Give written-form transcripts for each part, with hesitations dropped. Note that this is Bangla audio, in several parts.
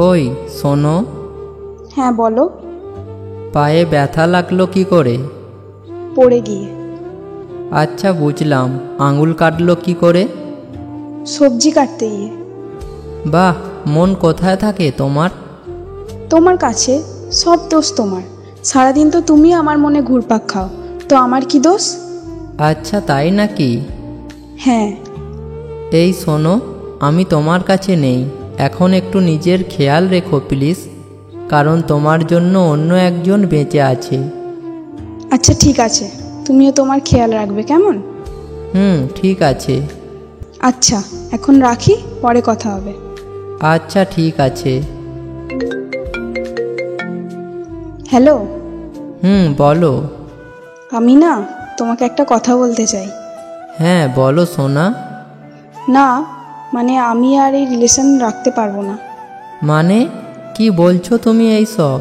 ওই শোনো। হ্যাঁ বলো। পায়ে ব্যথা লাগলো কি করে? পড়ে গিয়ে। আচ্ছা বুঝলাম, আঙুল কাটলো কি করে? সবজি কাটতে গিয়ে। বাহ, মন কোথায় থাকে তোমার? তোমার কাছে। সব দোষ তোমার। সারাদিন তো তুমি আমার মনে ঘুরপাক খাও, তো আমার কি দোষ? আচ্ছা তাই নাকি? হ্যাঁ। এই শোনো, আমি তোমার কাছে নেই, এখন একটু নিজের খেয়াল রেখো প্লিজ, কারণ তোমার জন্য অন্য একজন বেঁচে আছে। আচ্ছা ঠিক আছে, তুমিও তোমার খেয়াল রাখবে কেমন? ঠিক আছে। আচ্ছা এখন রাখি, পরে কথা হবে। আচ্ছা ঠিক আছে। হ্যালো। বলো। আমি না তোমাকে একটা কথা বলতে চাই। হ্যাঁ বলো সোনা। না মানে আমি আর এই রিলেশন রাখতে পারবো না। মানে কি বলছো তুমি এইসব?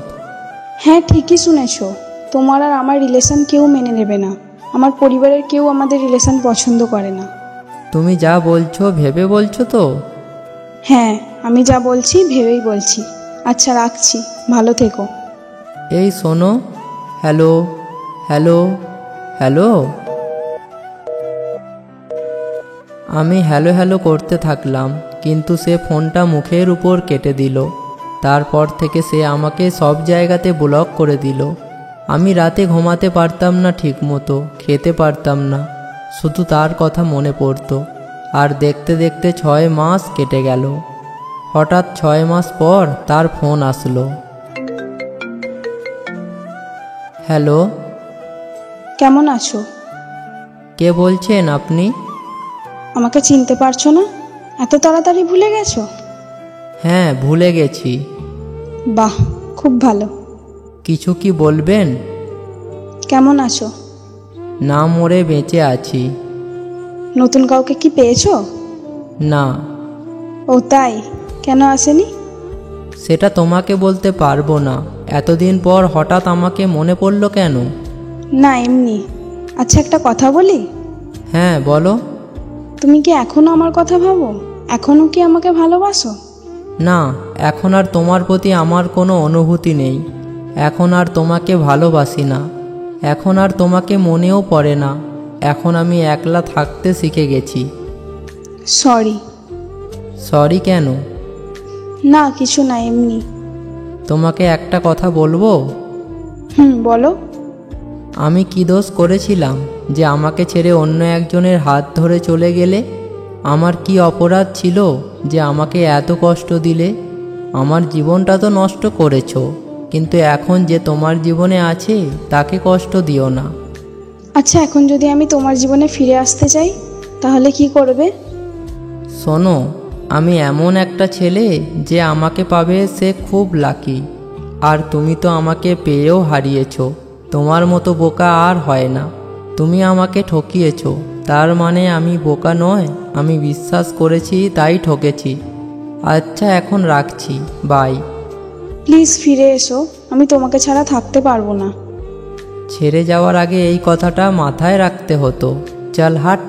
হ্যাঁ ঠিকই শুনেছো, তোমার আর আমার রিলেশন কেউ মেনে নেবে না। আমার পরিবারের কেউ আমাদের রিলেশন পছন্দ করে না। তুমি যা বলছো ভেবে বলছো তো? হ্যাঁ আমি যা বলছি ভেবেই বলছি। আচ্ছা রাখছি, ভালো থেকো। এই শোনো। Hello hello hello. আমি হ্যালো হ্যালো করতে থাকলাম, কিন্তু সে ফোনটা মুখের উপর কেটে দিল। তারপর থেকে সে আমাকে সব জায়গাতে ব্লক করে দিল। আমি রাতে ঘুমাতে পারতাম না ঠিক মতো, খেতে পারতাম না, শুধু তার কথা মনে পড়তো। আর দেখতে দেখতে 6 মাস কেটে গেল। হঠাৎ 6 মাস পর তার ফোন আসলো। হ্যালো। কেমন আছো? কে বলছেন আপনি? আমাকে চিনতে পারছো না? এত তাড়াতাড়ি ভুলে গেছো? হ্যাঁ ভুলে গেছি। বাহ, খুব ভালো। কিছু কি বলবেন? কেমন আছো? না মরে বেঁচে আছি। নতুন কাউকে কি পেয়েছো? না। ও তাই? কেন আসেনি? সেটা তোমাকে বলতে পারবো না। এতদিন পর হঠাৎ আমাকে মনে পড়লো কেন? না এমনি। আচ্ছা একটা কথা বলি? হ্যাঁ বলো। তুমি কি এখনো আমার কথা ভাবো? এখনো কি আমাকে ভালোবাসো? না, এখন আর তোমার প্রতি আমার কোনো অনুভূতি নেই। এখন আর তোমাকে ভালোবাসি না। এখন আর তোমাকে মনেও পড়ে না। এখন আমি একলা থাকতে শিখে গেছি। সরি। সরি কেন? না কিছু না, এমনি। তোমাকে একটা কথা বলবো? বলো। আমি কি দোষ করেছিলাম যে আমাকে ছেড়ে অন্য একজনের হাত ধরে চলে গেলে? আমার কি অপরাধ ছিল যে আমাকে এত কষ্ট দিলে? আমার জীবনটা তো নষ্ট করেছো, কিন্তু এখন যে তোমার জীবনে আছে তাকে কষ্ট দিও না। আচ্ছা এখন যদি আমি তোমার জীবনে ফিরে আসতে চাই, তাহলে কি করবে? শোনো, আমি এমন একটা ছেলে যে আমাকে পাবে সে খুব লাকি। আর তুমি তো আমাকে পেয়েও হারিয়েছো। তোমার মতো বোকা আর হয় না। তুমি আমাকে ঠকিয়েছো, তার মানে আমি বোকা নয়? আমি বিশ্বাস করেছি তাই ঠকেছি। আচ্ছা এখন রাখছি, বাই। প্লিজ ফিরে এসো, আমি তোমাকে ছাড়া থাকতে পারবো না। ছেড়ে যাওয়ার আগে এই কথাটা মাথায় রাখতে হতো। চল হাট।